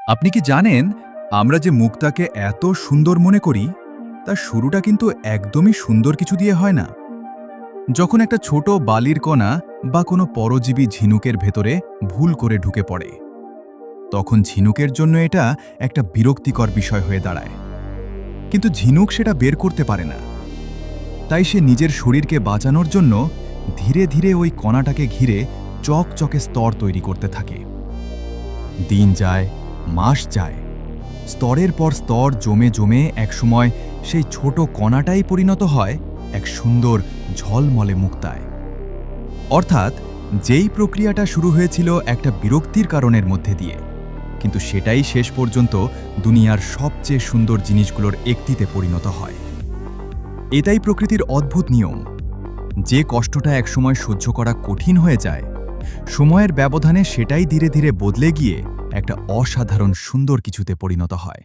আপনি কি জানেন, আমরা যে মুক্তাকে এত সুন্দর মনে করি, তার শুরুটা কিন্তু একদমই সুন্দর কিছু দিয়ে হয় না। যখন একটা ছোট বালির কণা বা কোনো পরজীবী ঝিনুকের ভেতরে ভুল করে ঢুকে পড়ে, তখন ঝিনুকের জন্য এটা একটা বিরক্তিকর বিষয় হয়ে দাঁড়ায়। কিন্তু ঝিনুক সেটা বের করতে পারে না। তাই সে নিজের শরীরকে বাঁচানোর জন্য ধীরে ধীরে ওই কণাটাকে ঘিরে চকচকে স্তর তৈরি করতে থাকে। দিন যায়, মাস যায়, স্তরের পর স্তর জমে জমে একসময় সেই ছোট কণাটাই পরিণত হয় এক সুন্দর ঝলমলে মুক্তায়। অর্থাৎ যেই প্রক্রিয়াটা শুরু হয়েছিল একটা বিরক্তির কারণের মধ্যে দিয়ে, কিন্তু সেটাই শেষ পর্যন্ত দুনিয়ার সবচেয়ে সুন্দর জিনিসগুলোর একটিতে পরিণত হয়। এটাই প্রকৃতির অদ্ভুত নিয়ম। যে কষ্টটা একসময় সহ্য করা কঠিন হয়ে যায়, সময়ের ব্যবধানে সেটাই ধীরে ধীরে বদলে গিয়ে একটা অসাধারণ সুন্দর কিছুতে পরিণত হয়।